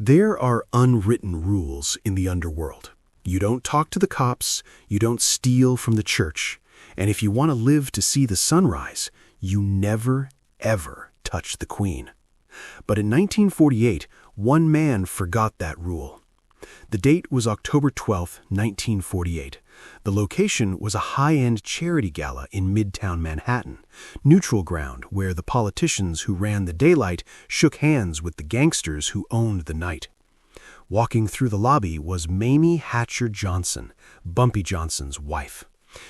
There are unwritten rules in the underworld. You don't talk to the cops, you don't steal from the church, and if you want to live to see the sunrise, you never, ever touch the Queen. But in 1948, one man forgot that rule. The date was October 12, 1948. The location was a high-end charity gala in Midtown Manhattan, neutral ground where the politicians who ran the daylight shook hands with the gangsters who owned the night. Walking through the lobby was Mamie Hatcher Johnson, Bumpy Johnson's wife.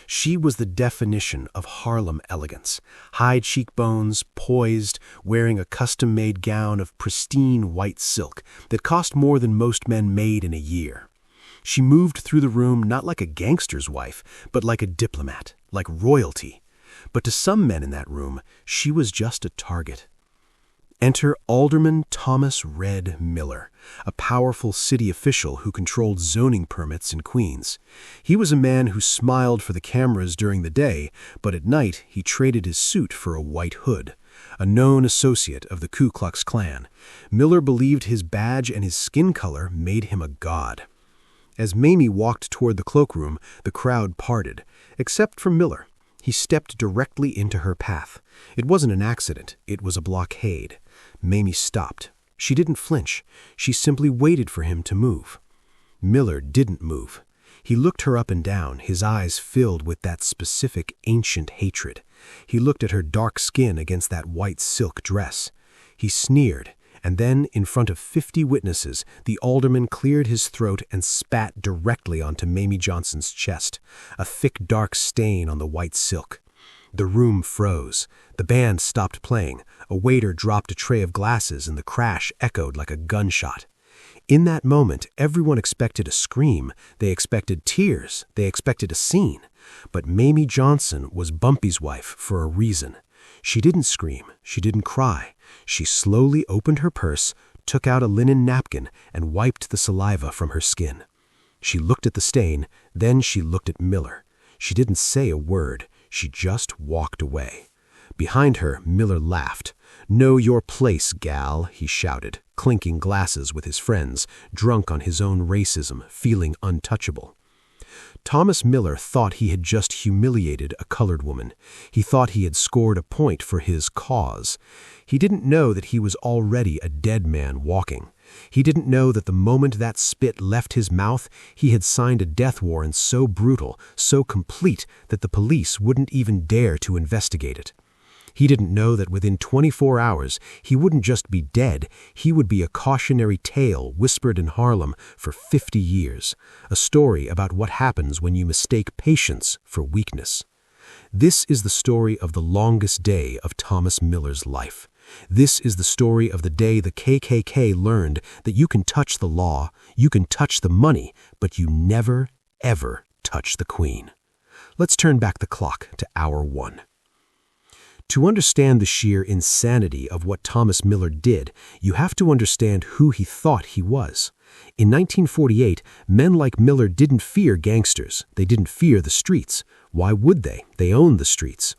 She was the definition of Harlem elegance, high cheekbones, poised, wearing a custom-made gown of pristine white silk that cost more than most men made in a year. She moved through the room not like a gangster's wife, but like a diplomat, like royalty. But to some men in that room, she was just a target. Enter Alderman Thomas "Red" Miller, a powerful city official who controlled zoning permits in Queens. He was a man who smiled for the cameras during the day, but at night he traded his suit for a white hood. A known associate of the Ku Klux Klan, Miller believed his badge and his skin color made him a god. As Mamie walked toward the cloakroom, the crowd parted, except for Miller. He stepped directly into her path. It wasn't an accident, it was a blockade. Mamie stopped. She didn't flinch. She simply waited for him to move. Miller didn't move. He looked her up and down, his eyes filled with that specific ancient hatred. He looked at her dark skin against that white silk dress. He sneered, and then, in front of 50 witnesses, the alderman cleared his throat and spat directly onto Mamie Johnson's chest, a thick dark stain on the white silk. The room froze. The band stopped playing. A waiter dropped a tray of glasses and the crash echoed like a gunshot. In that moment, everyone expected a scream. They expected tears. They expected a scene. But Mamie Johnson was Bumpy's wife for a reason. She didn't scream. She didn't cry. She slowly opened her purse, took out a linen napkin, and wiped the saliva from her skin. She looked at the stain, then she looked at Miller. She didn't say a word. She just walked away. Behind her, Miller laughed. "Know your place, gal," he shouted, clinking glasses with his friends, drunk on his own racism, feeling untouchable. Thomas Miller thought he had just humiliated a colored woman. He thought he had scored a point for his cause. He didn't know that he was already a dead man walking. He didn't know that the moment that spit left his mouth, he had signed a death warrant so brutal, so complete, that the police wouldn't even dare to investigate it. He didn't know that within 24 hours, he wouldn't just be dead, he would be a cautionary tale whispered in Harlem for 50 years, a story about what happens when you mistake patience for weakness. This is the story of the longest day of Thomas Miller's life. This is the story of the day the KKK learned that you can touch the law, you can touch the money, but you never, ever touch the Queen. Let's turn back the clock to hour 1. To understand the sheer insanity of what Thomas Miller did, you have to understand who he thought he was. In 1948, men like Miller didn't fear gangsters. They didn't fear the streets. Why would they? They owned the streets.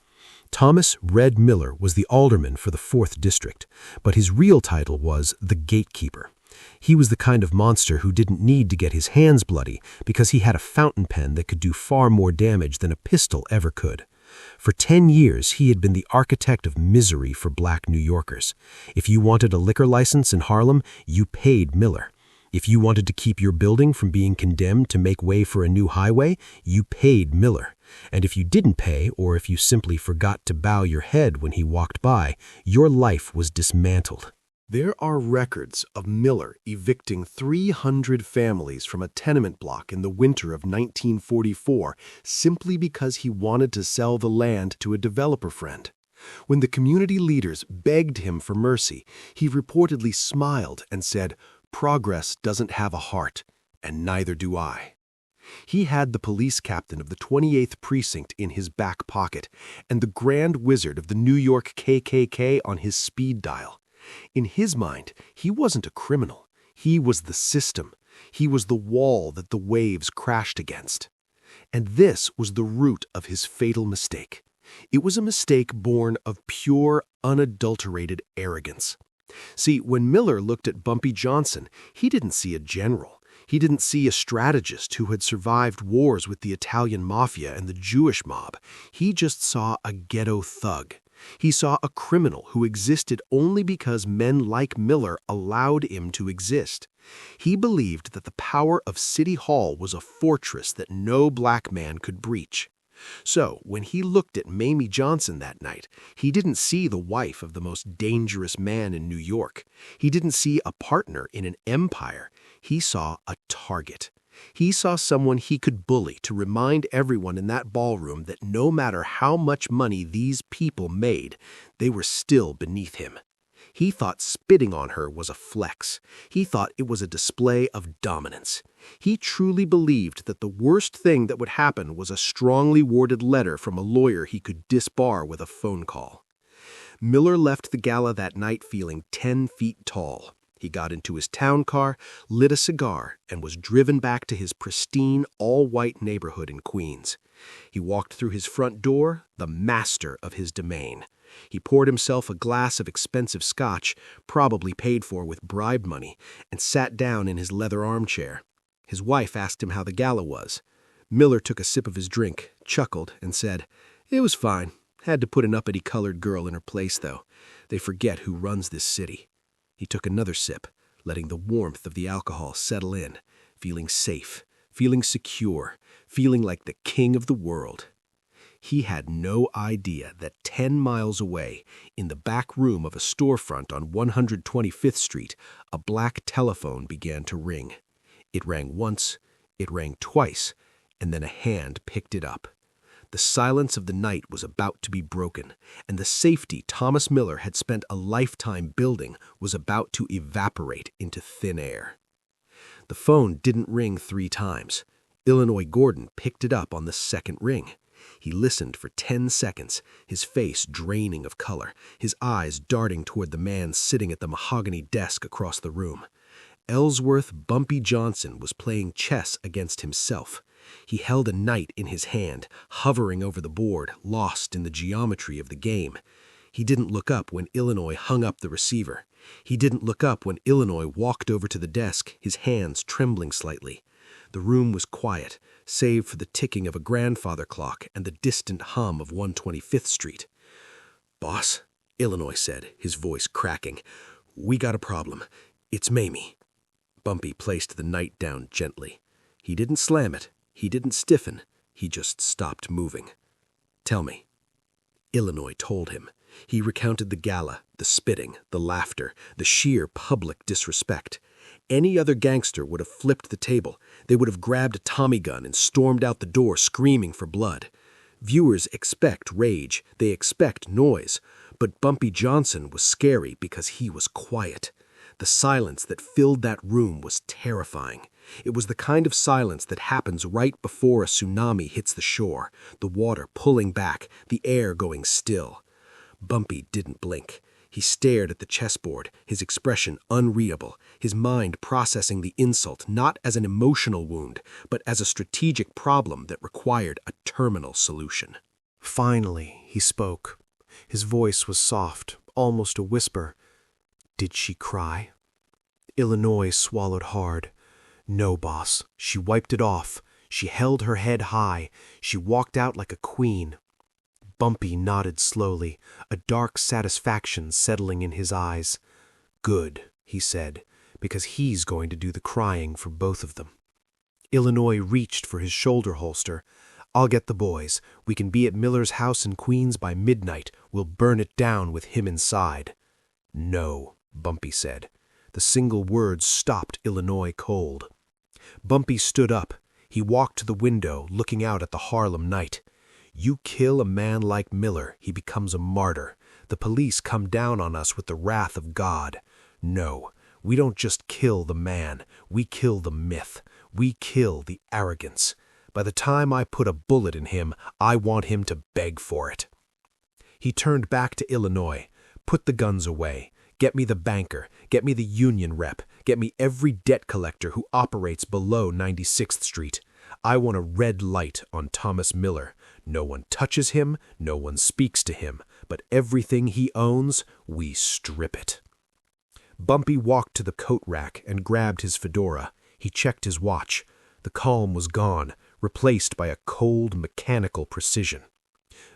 Thomas "Red" Miller was the alderman for the 4th District, but his real title was the Gatekeeper. He was the kind of monster who didn't need to get his hands bloody because he had a fountain pen that could do far more damage than a pistol ever could. For 10 years, he had been the architect of misery for black New Yorkers. If you wanted a liquor license in Harlem, you paid Miller. If you wanted to keep your building from being condemned to make way for a new highway, you paid Miller. And if you didn't pay, or if you simply forgot to bow your head when he walked by, your life was dismantled. There are records of Miller evicting 300 families from a tenement block in the winter of 1944 simply because he wanted to sell the land to a developer friend. When the community leaders begged him for mercy, he reportedly smiled and said, "Progress doesn't have a heart, and neither do I." He had the police captain of the 28th Precinct in his back pocket and the Grand Wizard of the New York KKK on his speed dial. In his mind, he wasn't a criminal. He was the system. He was the wall that the waves crashed against. And this was the root of his fatal mistake. It was a mistake born of pure, unadulterated arrogance. See, when Miller looked at Bumpy Johnson, he didn't see a general. He didn't see a strategist who had survived wars with the Italian mafia and the Jewish mob. He just saw a ghetto thug. He saw a criminal who existed only because men like Miller allowed him to exist. He believed that the power of City Hall was a fortress that no black man could breach. So, when he looked at Mamie Johnson that night, he didn't see the wife of the most dangerous man in New York. He didn't see a partner in an empire. He saw a target. He saw someone he could bully to remind everyone in that ballroom that no matter how much money these people made, they were still beneath him. He thought spitting on her was a flex. He thought it was a display of dominance. He truly believed that the worst thing that would happen was a strongly worded letter from a lawyer he could disbar with a phone call. Miller left the gala that night feeling 10 feet tall. He got into his town car, lit a cigar, and was driven back to his pristine, all-white neighborhood in Queens. He walked through his front door, the master of his domain. He poured himself a glass of expensive scotch, probably paid for with bribe money, and sat down in his leather armchair. His wife asked him how the gala was. Miller took a sip of his drink, chuckled, and said, "It was fine. Had to put an uppity-colored girl in her place, though. They forget who runs this city." He took another sip, letting the warmth of the alcohol settle in, feeling safe, feeling secure, feeling like the king of the world. He had no idea that 10 miles away, in the back room of a storefront on 125th Street, a black telephone began to ring. It rang once, it rang twice, and then a hand picked it up. The silence of the night was about to be broken, and the safety Thomas Miller had spent a lifetime building was about to evaporate into thin air. The phone didn't ring 3 times. Illinois Gordon picked it up on the second ring. He listened for 10 seconds, his face draining of color, his eyes darting toward the man sitting at the mahogany desk across the room. Ellsworth Bumpy Johnson was playing chess against himself. He held a knight in his hand, hovering over the board, lost in the geometry of the game. He didn't look up when Illinois hung up the receiver. He didn't look up when Illinois walked over to the desk, his hands trembling slightly. The room was quiet, save for the ticking of a grandfather clock and the distant hum of 125th Street. "Boss," Illinois said, his voice cracking, "we got a problem. It's Mamie." Bumpy placed the knight down gently. He didn't slam it. He didn't stiffen. He just stopped moving. "Tell me." Illinois told him. He recounted the gala, the spitting, the laughter, the sheer public disrespect. Any other gangster would have flipped the table. They would have grabbed a Tommy gun and stormed out the door screaming for blood. Viewers expect rage. They expect noise. But Bumpy Johnson was scary because he was quiet. The silence that filled that room was terrifying. It was the kind of silence that happens right before a tsunami hits the shore, the water pulling back, the air going still. Bumpy didn't blink. He stared at the chessboard, his expression unreadable, his mind processing the insult not as an emotional wound, but as a strategic problem that required a terminal solution. Finally, he spoke. His voice was soft, almost a whisper. "Did she cry?" Illinois swallowed hard. "No, boss. She wiped it off. She held her head high. She walked out like a queen." Bumpy nodded slowly, a dark satisfaction settling in his eyes. "Good," he said, "because he's going to do the crying for both of them." Illinois reached for his shoulder holster. "I'll get the boys. We can be at Miller's house in Queens by midnight. We'll burn it down with him inside." "No," Bumpy said. The single word stopped Illinois cold. Bumpy stood up. He walked to the window, looking out at the Harlem night. "You kill a man like Miller, he becomes a martyr. The police come down on us with the wrath of God. No, we don't just kill the man. We kill the myth. We kill the arrogance. By the time I put a bullet in him, I want him to beg for it." He turned back to Illinois. "Put the guns away. Get me the banker. Get me the union rep. Get me every debt collector who operates below 96th Street. I want a red light on Thomas Miller. No one touches him, no one speaks to him, but everything he owns, we strip it." Bumpy walked to the coat rack and grabbed his fedora. He checked his watch. The calm was gone, replaced by a cold, mechanical precision.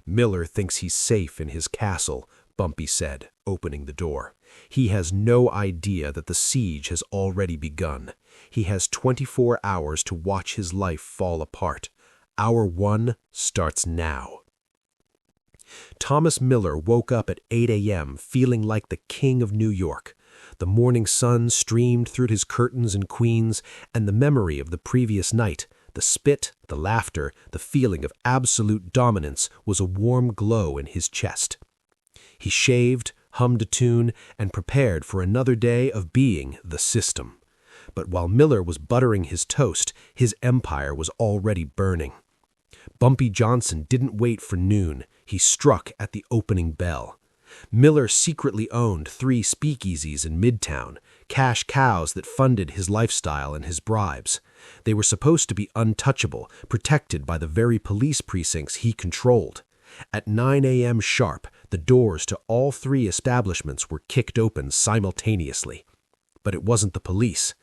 "Miller thinks he's safe in his castle," Bumpy said, opening the door. "He has no idea that the siege has already begun. He has 24 hours to watch his life fall apart. Hour 1 starts now." Thomas Miller woke up at 8 a.m. feeling like the king of New York. The morning sun streamed through his curtains in Queens, and the memory of the previous night, the spit, the laughter, the feeling of absolute dominance was a warm glow in his chest. He shaved, hummed a tune, and prepared for another day of being the system. But while Miller was buttering his toast, his empire was already burning. Bumpy Johnson didn't wait for noon. He struck at the opening bell. Miller secretly owned 3 speakeasies in Midtown, cash cows that funded his lifestyle and his bribes. They were supposed to be untouchable, protected by the very police precincts he controlled. At 9 a.m. sharp, the doors to all 3 establishments were kicked open simultaneously. But it wasn't the police.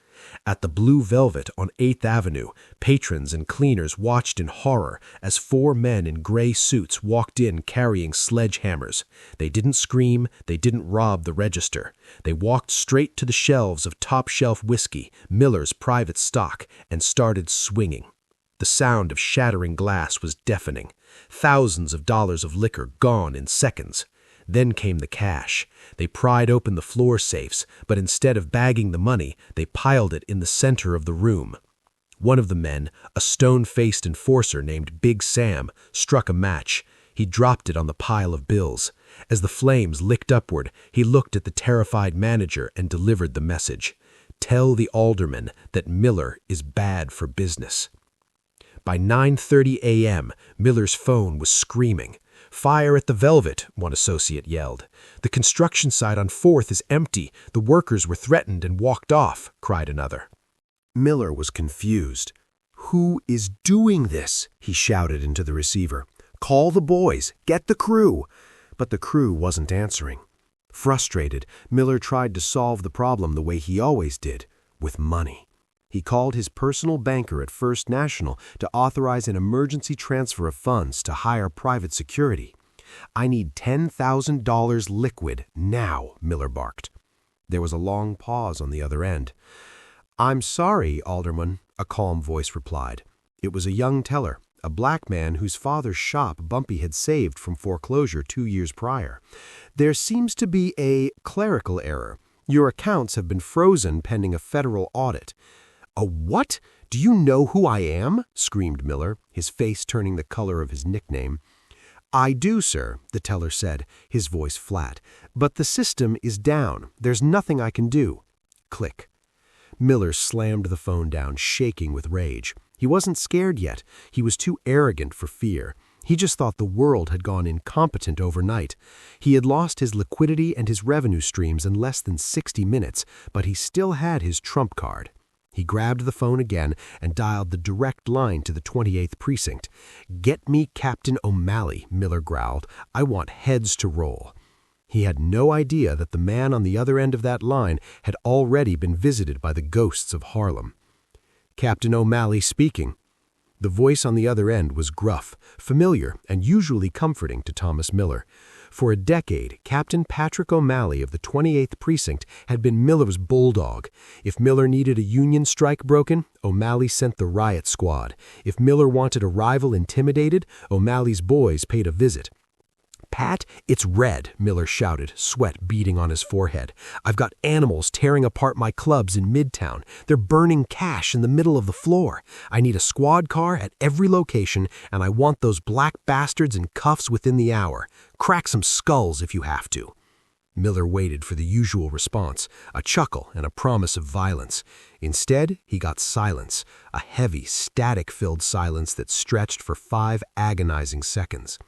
At the Blue Velvet on 8th Avenue, patrons and cleaners watched in horror as 4 men in gray suits walked in carrying sledgehammers. They didn't scream, they didn't rob the register. They walked straight to the shelves of top-shelf whiskey, Miller's private stock, and started swinging. The sound of shattering glass was deafening. Thousands of dollars of liquor gone in seconds. Then came the cash. They pried open the floor safes, but instead of bagging the money, they piled it in the center of the room. One of the men, a stone-faced enforcer named Big Sam, struck a match. He dropped it on the pile of bills. As the flames licked upward, he looked at the terrified manager and delivered the message. "Tell the alderman that Miller is bad for business." By 9:30 a.m., Miller's phone was screaming. "Fire at the Velvet," one associate yelled. "The construction site on 4th is empty. The workers were threatened and walked off," cried another. Miller was confused. "Who is doing this?" he shouted into the receiver. "Call the boys. Get the crew." But the crew wasn't answering. Frustrated, Miller tried to solve the problem the way he always did, with money. He called his personal banker at First National to authorize an emergency transfer of funds to hire private security. "I need $10,000 liquid now," Miller barked. There was a long pause on the other end. "I'm sorry, Alderman," a calm voice replied. It was a young teller, a black man whose father's shop Bumpy had saved from foreclosure 2 years prior. "There seems to be a clerical error. Your accounts have been frozen pending a federal audit." "A what? Do you know who I am?" screamed Miller, his face turning the color of his nickname. "I do, sir," the teller said, his voice flat. "But the system is down. There's nothing I can do." Click. Miller slammed the phone down, shaking with rage. He wasn't scared yet. He was too arrogant for fear. He just thought the world had gone incompetent overnight. He had lost his liquidity and his revenue streams in less than 60 minutes, but he still had his trump card. He grabbed the phone again and dialed the direct line to the 28th Precinct. "Get me Captain O'Malley," Miller growled. "I want heads to roll." He had no idea that the man on the other end of that line had already been visited by the ghosts of Harlem. "Captain O'Malley speaking." The voice on the other end was gruff, familiar, and usually comforting to Thomas Miller. For a decade, Captain Patrick O'Malley of the 28th Precinct had been Miller's bulldog. If Miller needed a union strike broken, O'Malley sent the riot squad. If Miller wanted a rival intimidated, O'Malley's boys paid a visit. "Pat, it's red," Miller shouted, sweat beading on his forehead. "I've got animals tearing apart my clubs in Midtown. They're burning cash in the middle of the floor. I need a squad car at every location, and I want those black bastards in cuffs within the hour. Crack some skulls if you have to." Miller waited for the usual response, a chuckle and a promise of violence. Instead, he got silence, a heavy, static-filled silence that stretched for 5 agonizing seconds.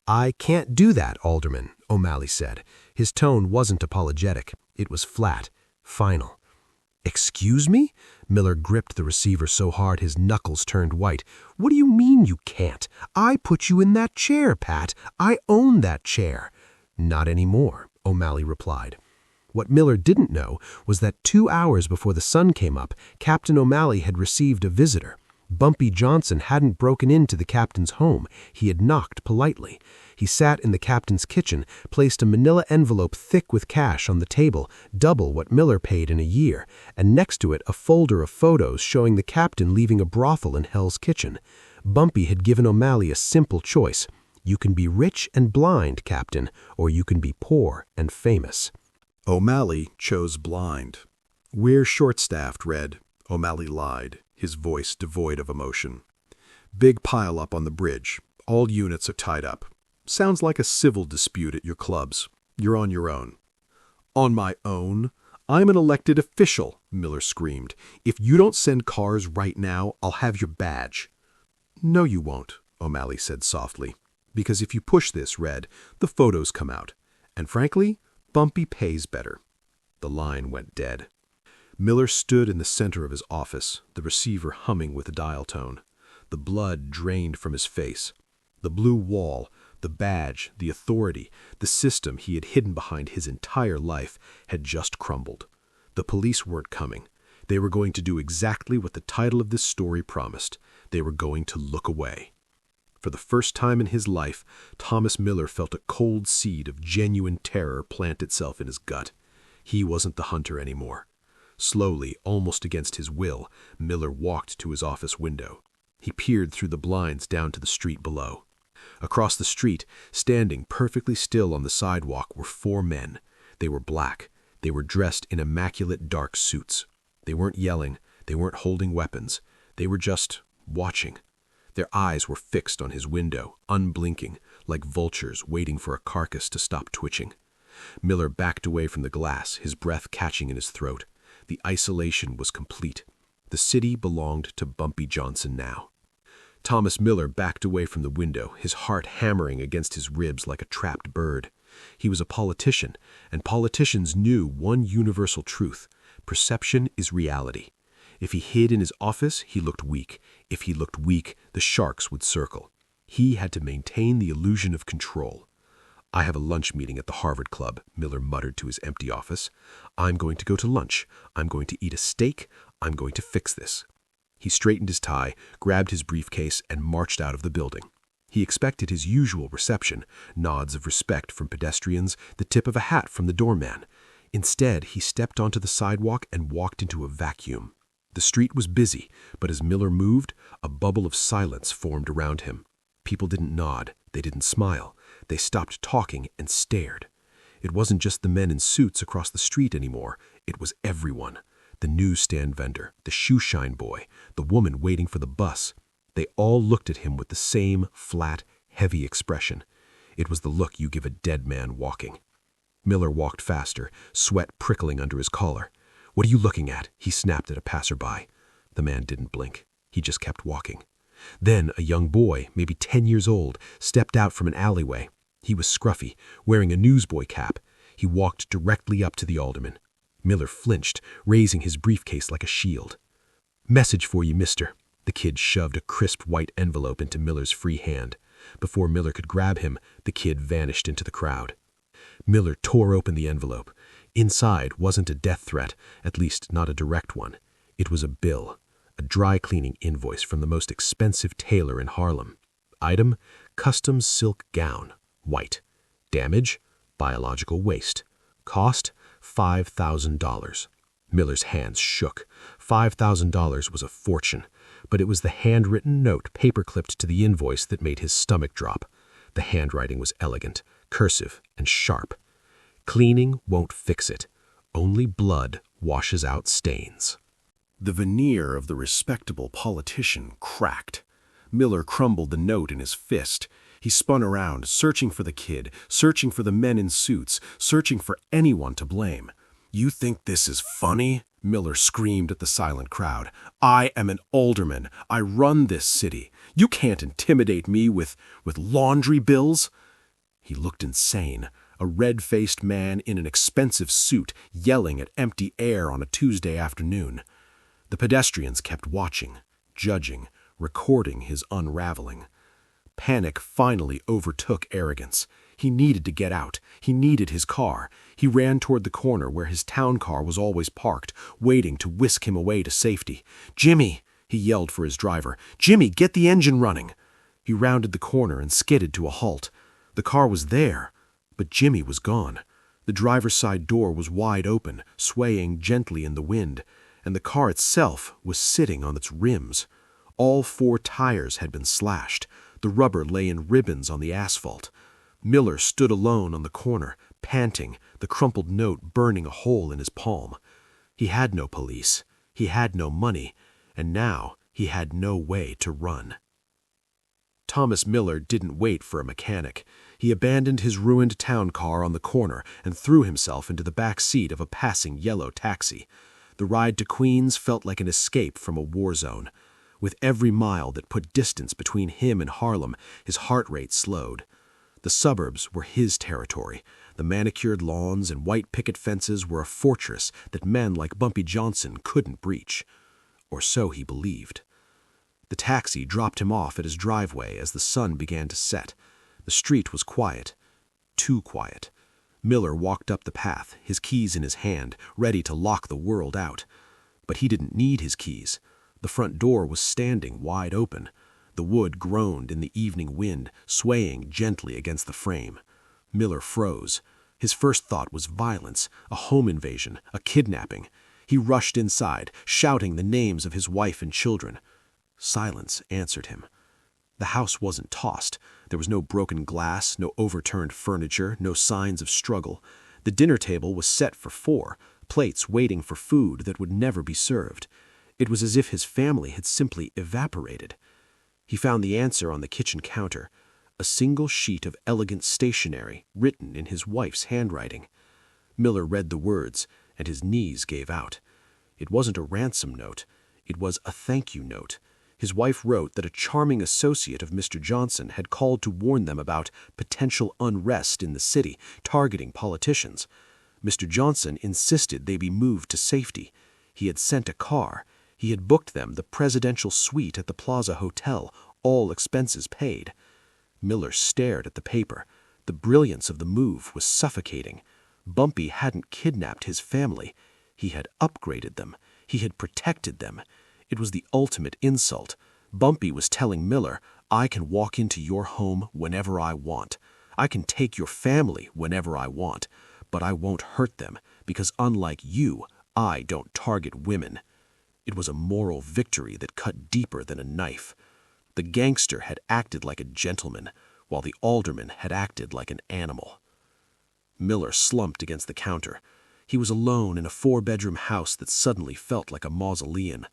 "I can't do that, Alderman," O'Malley said. His tone wasn't apologetic. It was flat, final. "Excuse me?" Miller gripped the receiver so hard his knuckles turned white. "What do you mean you can't? I put you in that chair, Pat. I own that chair." "Not anymore," O'Malley replied. What Miller didn't know was that 2 hours before the sun came up, Captain O'Malley had received a visitor. Bumpy Johnson hadn't broken into the captain's home. He had knocked politely. He sat in the captain's kitchen, placed a manila envelope thick with cash on the table, double what Miller paid in a year, and next to it a folder of photos showing the captain leaving a brothel in Hell's Kitchen. Bumpy had given O'Malley a simple choice. You can be rich and blind, Captain, or you can be poor and famous. O'Malley chose blind. We're short-staffed, Red. O'Malley lied, his voice devoid of emotion. Big pile-up on the bridge. All units are tied up. Sounds like a civil dispute at your clubs. You're on your own. On my own? I'm an elected official, Miller screamed. If you don't send cars right now, I'll have your badge. No, you won't, O'Malley said softly. Because if you push this, Red, the photos come out. And frankly, Bumpy pays better. The line went dead. Miller stood in the center of his office, the receiver humming with a dial tone. The blood drained from his face. The blue wall, the badge, the authority, the system he had hidden behind his entire life had just crumbled. The police weren't coming. They were going to do exactly what the title of this story promised. They were going to look away. For the first time in his life, Thomas Miller felt a cold seed of genuine terror plant itself in his gut. He wasn't the hunter anymore. Slowly, almost against his will, Miller walked to his office window. He peered through the blinds down to the street below. Across the street, standing perfectly still on the sidewalk, were 4 men. They were black. They were dressed in immaculate dark suits. They weren't yelling. They weren't holding weapons. They were just watching. Their eyes were fixed on his window, unblinking, like vultures waiting for a carcass to stop twitching. Miller backed away from the glass, his breath catching in his throat. The isolation was complete. The city belonged to Bumpy Johnson now. Thomas Miller backed away from the window, his heart hammering against his ribs like a trapped bird. He was a politician, and politicians knew one universal truth: perception is reality. If he hid in his office, he looked weak. If he looked weak, the sharks would circle. He had to maintain the illusion of control. I have a lunch meeting at the Harvard Club, Miller muttered to his empty office. I'm going to go to lunch. I'm going to eat a steak. I'm going to fix this. He straightened his tie, grabbed his briefcase, and marched out of the building. He expected his usual reception, nods of respect from pedestrians, the tip of a hat from the doorman. Instead, he stepped onto the sidewalk and walked into a vacuum. The street was busy, but as Miller moved, a bubble of silence formed around him. People didn't nod, they didn't smile. They stopped talking and stared. It wasn't just the men in suits across the street anymore. It was everyone. The newsstand vendor, the shoeshine boy, the woman waiting for the bus. They all looked at him with the same flat, heavy expression. It was the look you give a dead man walking. Miller walked faster, sweat prickling under his collar. "What are you looking at?" he snapped at a passerby. The man didn't blink. He just kept walking. Then a young boy, maybe 10 years old, stepped out from an alleyway. He was scruffy, wearing a newsboy cap. He walked directly up to the alderman. Miller flinched, raising his briefcase like a shield. "Message for you, mister." The kid shoved a crisp white envelope into Miller's free hand. Before Miller could grab him, the kid vanished into the crowd. Miller tore open the envelope. Inside wasn't a death threat, at least not a direct one. It was a bill, a dry-cleaning invoice from the most expensive tailor in Harlem. Item: custom silk gown, white. Damage: biological waste. Cost: $5,000. Miller's hands shook. $5,000 was a fortune, but it was the handwritten note paper-clipped to the invoice that made his stomach drop. The handwriting was elegant, cursive, and sharp. Cleaning won't fix it. Only blood washes out stains. The veneer of the respectable politician cracked. Miller crumbled the note in his fist. He spun around, searching for the kid, searching for the men in suits, searching for anyone to blame. "You think this is funny?" Miller screamed at the silent crowd. "I am an alderman. I run this city. You can't intimidate me with laundry bills." He looked insane, a red-faced man in an expensive suit yelling at empty air on a Tuesday afternoon. The pedestrians kept watching, judging, recording his unraveling. Panic finally overtook arrogance. He needed to get out. He needed his car. He ran toward the corner where his town car was always parked, waiting to whisk him away to safety. "Jimmy!" he yelled for his driver. "Jimmy, get the engine running!" He rounded the corner and skidded to a halt. The car was there, but Jimmy was gone. The driver's side door was wide open, swaying gently in the wind, and the car itself was sitting on its rims. All 4 tires had been slashed. The rubber lay in ribbons on the asphalt. Miller stood alone on the corner, panting, the crumpled note burning a hole in his palm. He had no police. He had no money. And now he had no way to run. Thomas Miller didn't wait for a mechanic. He abandoned his ruined town car on the corner and threw himself into the back seat of a passing yellow taxi. The ride to Queens felt like an escape from a war zone. With every mile that put distance between him and Harlem, his heart rate slowed. The suburbs were his territory. The manicured lawns and white picket fences were a fortress that men like Bumpy Johnson couldn't breach. Or so he believed. The taxi dropped him off at his driveway as the sun began to set. The street was quiet. Too quiet. Miller walked up the path, his keys in his hand, ready to lock the world out. But he didn't need his keys. The front door was standing wide open. The wood groaned in the evening wind, swaying gently against the frame. Miller froze. His first thought was violence, a home invasion, a kidnapping. He rushed inside, shouting the names of his wife and children. Silence answered him. The house wasn't tossed. There was no broken glass, no overturned furniture, no signs of struggle. The dinner table was set for 4, plates waiting for food that would never be served. It was as if his family had simply evaporated. He found the answer on the kitchen counter, a single sheet of elegant stationery written in his wife's handwriting. Miller read the words, and his knees gave out. It wasn't a ransom note. It was a thank you note. His wife wrote that a charming associate of Mr. Johnson had called to warn them about potential unrest in the city, targeting politicians. Mr. Johnson insisted they be moved to safety. He had sent a car. He had booked them the presidential suite at the Plaza Hotel, all expenses paid. Miller stared at the paper. The brilliance of the move was suffocating. Bumpy hadn't kidnapped his family. He had upgraded them. He had protected them. It was the ultimate insult. Bumpy was telling Miller, "I can walk into your home whenever I want. I can take your family whenever I want, but I won't hurt them because unlike you, I don't target women." It was a moral victory that cut deeper than a knife. The gangster had acted like a gentleman, while the alderman had acted like an animal. Miller slumped against the counter. He was alone in a 4-bedroom house that suddenly felt like a mausoleum.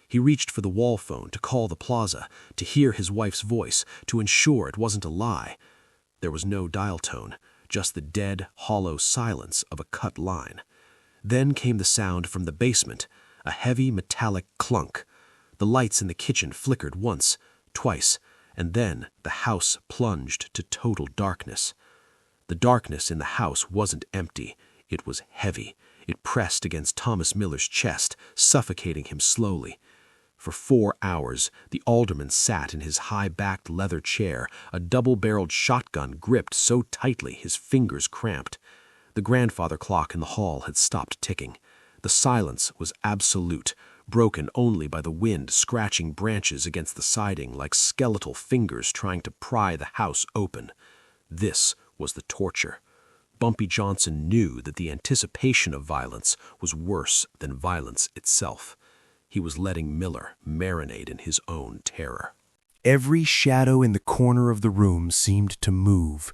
He reached for the wall phone to call the plaza, to hear his wife's voice, to ensure it wasn't a lie. There was no dial tone, just the dead, hollow silence of a cut line. Then came the sound from the basement, a heavy metallic clunk. The lights in the kitchen flickered once, twice, and then the house plunged to total darkness. The darkness in the house wasn't empty. It was heavy. It pressed against Thomas Miller's chest, suffocating him slowly. For 4 hours, the alderman sat in his high-backed leather chair, a double-barreled shotgun gripped so tightly his fingers cramped. The grandfather clock in the hall had stopped ticking. The silence was absolute, broken only by the wind scratching branches against the siding like skeletal fingers trying to pry the house open. This was the torture. Bumpy Johnson knew that the anticipation of violence was worse than violence itself. He was letting Miller marinate in his own terror. Every shadow in the corner of the room seemed to move.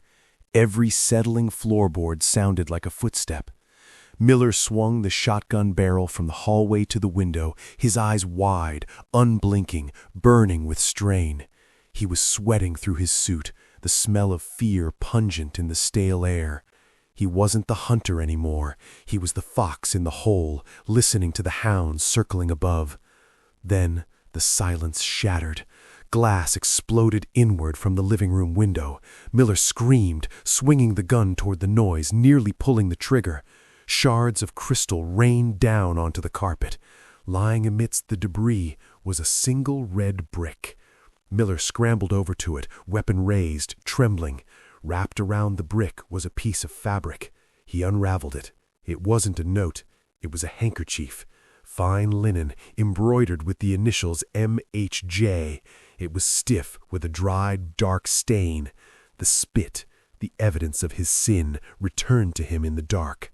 Every settling floorboard sounded like a footstep. Miller swung the shotgun barrel from the hallway to the window, his eyes wide, unblinking, burning with strain. He was sweating through his suit, the smell of fear pungent in the stale air. He wasn't the hunter anymore. He was the fox in the hole, listening to the hounds circling above. Then the silence shattered. Glass exploded inward from the living room window. Miller screamed, swinging the gun toward the noise, nearly pulling the trigger. Shards of crystal rained down onto the carpet. Lying amidst the debris was a single red brick. Miller scrambled over to it, weapon raised, trembling. Wrapped around the brick was a piece of fabric. He unraveled it. It wasn't a note. It was a handkerchief. Fine linen, embroidered with the initials MHJ. It was stiff with a dried, dark stain. The spit, the evidence of his sin, returned to him in the dark.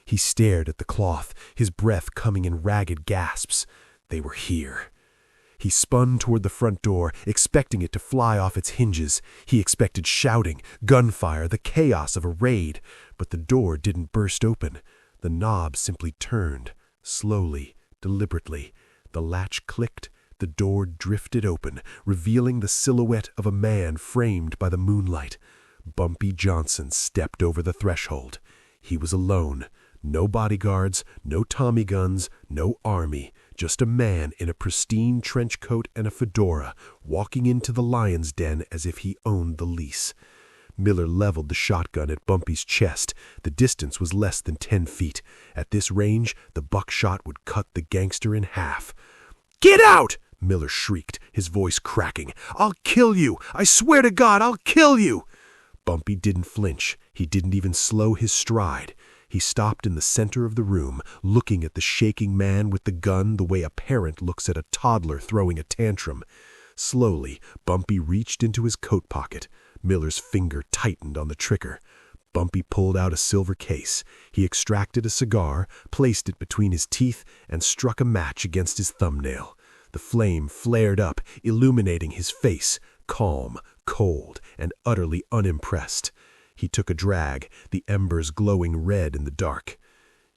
He stared at the cloth, his breath coming in ragged gasps. They were here. He spun toward the front door, expecting it to fly off its hinges. He expected shouting, gunfire, the chaos of a raid. But the door didn't burst open. The knob simply turned, slowly, deliberately. The latch clicked, the door drifted open, revealing the silhouette of a man framed by the moonlight. Bumpy Johnson stepped over the threshold. He was alone. No bodyguards, no Tommy guns, no army. Just a man in a pristine trench coat and a fedora, walking into the lion's den as if he owned the lease. Miller leveled the shotgun at Bumpy's chest. The distance was less than 10 feet. At this range, the buckshot would cut the gangster in half. "Get out!" Miller shrieked, his voice cracking. "I'll kill you! I swear to God, I'll kill you!" Bumpy didn't flinch. He didn't even slow his stride. He stopped in the center of the room, looking at the shaking man with the gun the way a parent looks at a toddler throwing a tantrum. Slowly, Bumpy reached into his coat pocket. Miller's finger tightened on the trigger. Bumpy pulled out a silver case. He extracted a cigar, placed it between his teeth, and struck a match against his thumbnail. The flame flared up, illuminating his face, calm, cold, and utterly unimpressed. He took a drag, the embers glowing red in the dark.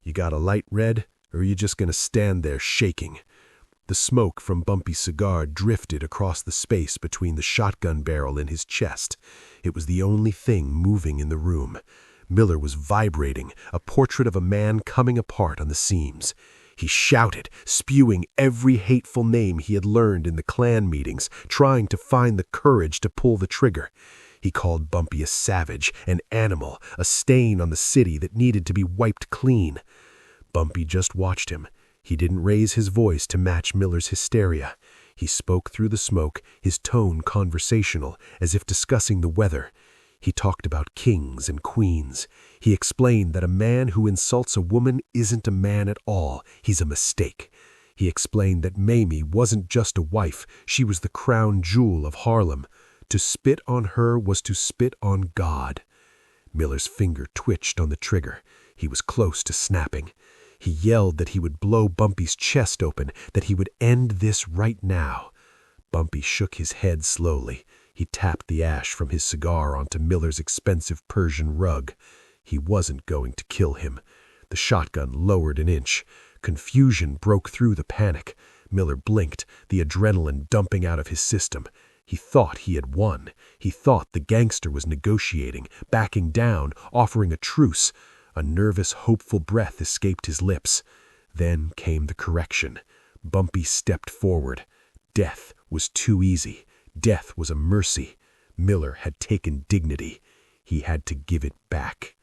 "You got a light, Red, or are you just going to stand there shaking?" The smoke from Bumpy's cigar drifted across the space between the shotgun barrel and his chest. It was the only thing moving in the room. Miller was vibrating, a portrait of a man coming apart on the seams. He shouted, spewing every hateful name he had learned in the Klan meetings, trying to find the courage to pull the trigger. He called Bumpy a savage, an animal, a stain on the city that needed to be wiped clean. Bumpy just watched him. He didn't raise his voice to match Miller's hysteria. He spoke through the smoke, his tone conversational, as if discussing the weather. He talked about kings and queens. He explained that a man who insults a woman isn't a man at all. He's a mistake. He explained that Mamie wasn't just a wife. She was the crown jewel of Harlem. To spit on her was to spit on God. Miller's finger twitched on the trigger. He was close to snapping. He yelled that he would blow Bumpy's chest open, that he would end this right now. Bumpy shook his head slowly. He tapped the ash from his cigar onto Miller's expensive Persian rug. He wasn't going to kill him. The shotgun lowered an inch. Confusion broke through the panic. Miller blinked, the adrenaline dumping out of his system. He thought he had won. He thought the gangster was negotiating, backing down, offering a truce. A nervous, hopeful breath escaped his lips. Then came the correction. Bumpy stepped forward. Death was too easy. Death was a mercy. Miller had taken dignity. He had to give it back.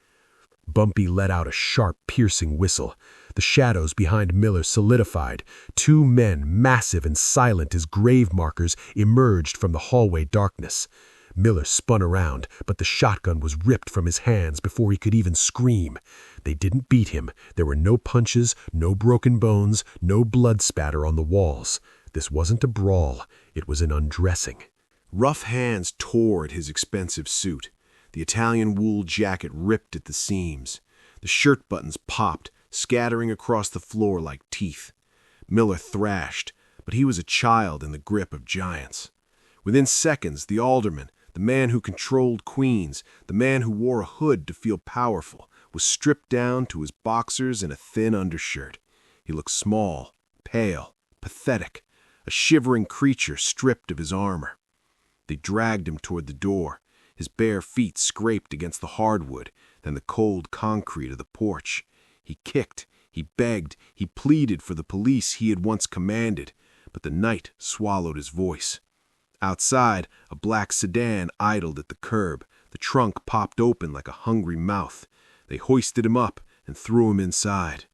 Bumpy let out a sharp, piercing whistle. The shadows behind Miller solidified. Two men, massive and silent as grave markers, emerged from the hallway darkness. Miller spun around, but the shotgun was ripped from his hands before he could even scream. They didn't beat him. There were no punches, no broken bones, no blood spatter on the walls. This wasn't a brawl. It was an undressing. Rough hands tore at his expensive suit. The Italian wool jacket ripped at the seams. The shirt buttons popped, scattering across the floor like teeth. Miller thrashed, but he was a child in the grip of giants. Within seconds, the alderman, the man who controlled Queens, the man who wore a hood to feel powerful, was stripped down to his boxers and a thin undershirt. He looked small, pale, pathetic, a shivering creature stripped of his armor. They dragged him toward the door. His bare feet scraped against the hardwood, then the cold concrete of the porch. He kicked, he begged, he pleaded for the police he had once commanded, but the night swallowed his voice. Outside, a black sedan idled at the curb. The trunk popped open like a hungry mouth. They hoisted him up and threw him inside.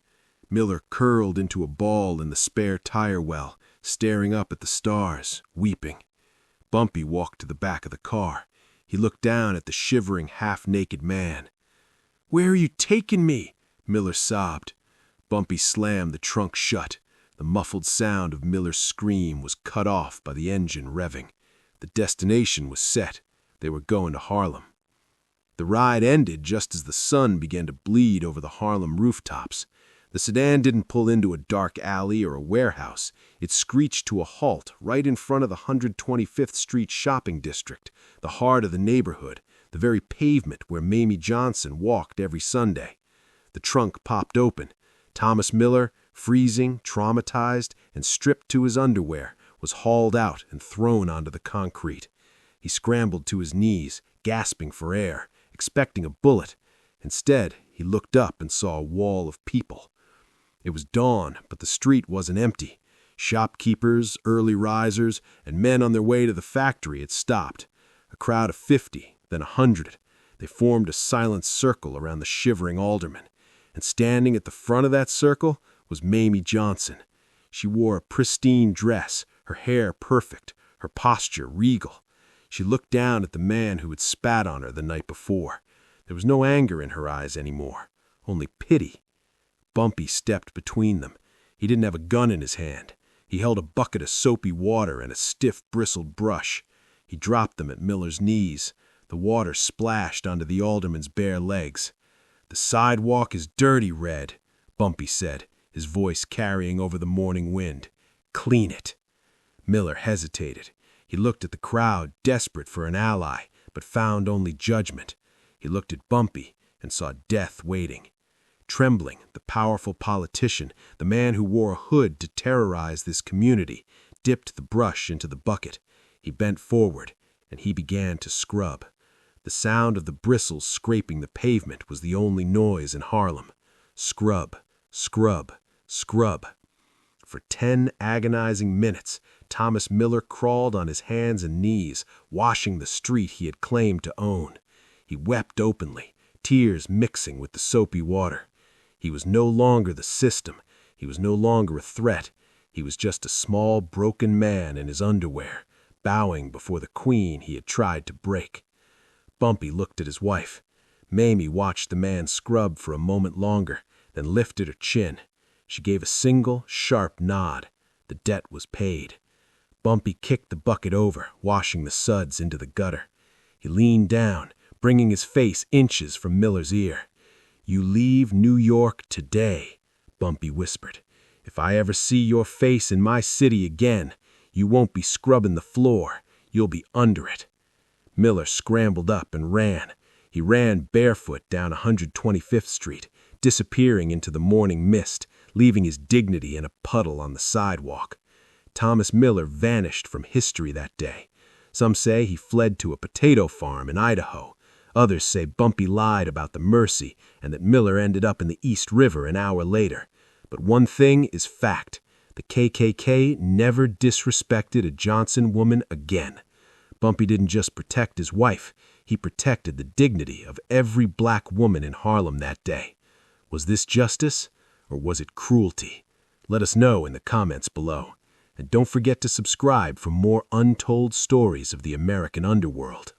Miller curled into a ball in the spare tire well, staring up at the stars, weeping. Bumpy walked to the back of the car. He looked down at the shivering, half-naked man. "Where are you taking me?" Miller sobbed. Bumpy slammed the trunk shut. The muffled sound of Miller's scream was cut off by the engine revving. The destination was set. They were going to Harlem. The ride ended just as the sun began to bleed over the Harlem rooftops. The sedan didn't pull into a dark alley or a warehouse. It screeched to a halt right in front of the 125th Street shopping district, the heart of the neighborhood, the very pavement where Mamie Johnson walked every Sunday. The trunk popped open. Thomas Miller, freezing, traumatized, and stripped to his underwear, was hauled out and thrown onto the concrete. He scrambled to his knees, gasping for air, expecting a bullet. Instead, he looked up and saw a wall of people. It was dawn, but the street wasn't empty. Shopkeepers, early risers, and men on their way to the factory had stopped. A crowd of 50, then 100. They formed a silent circle around the shivering alderman. And standing at the front of that circle was Mamie Johnson. She wore a pristine dress, her hair perfect, her posture regal. She looked down at the man who had spat on her the night before. There was no anger in her eyes anymore, only pity. Bumpy stepped between them. He didn't have a gun in his hand. He held a bucket of soapy water and a stiff, bristled brush. He dropped them at Miller's knees. The water splashed onto the alderman's bare legs. "The sidewalk is dirty, Red," Bumpy said, his voice carrying over the morning wind. "Clean it." Miller hesitated. He looked at the crowd, desperate for an ally, but found only judgment. He looked at Bumpy and saw death waiting. Trembling, the powerful politician, the man who wore a hood to terrorize this community, dipped the brush into the bucket. He bent forward, and he began to scrub. The sound of the bristles scraping the pavement was the only noise in Harlem. Scrub, scrub, scrub. For 10 agonizing minutes, Thomas Miller crawled on his hands and knees, washing the street he had claimed to own. He wept openly, tears mixing with the soapy water. He was no longer the system. He was no longer a threat. He was just a small, broken man in his underwear, bowing before the queen he had tried to break. Bumpy looked at his wife. Mamie watched the man scrub for a moment longer, then lifted her chin. She gave a single, sharp nod. The debt was paid. Bumpy kicked the bucket over, washing the suds into the gutter. He leaned down, bringing his face inches from Miller's ear. "You leave New York today," Bumpy whispered. "If I ever see your face in my city again, you won't be scrubbing the floor. You'll be under it." Miller scrambled up and ran. He ran barefoot down 125th Street, disappearing into the morning mist, leaving his dignity in a puddle on the sidewalk. Thomas Miller vanished from history that day. Some say he fled to a potato farm in Idaho. Others say Bumpy lied about the Mercy and that Miller ended up in the East River an hour later. But one thing is fact. The KKK never disrespected a Johnson woman again. Bumpy didn't just protect his wife. He protected the dignity of every black woman in Harlem that day. Was this justice, or was it cruelty? Let us know in the comments below. And don't forget to subscribe for more untold stories of the American underworld.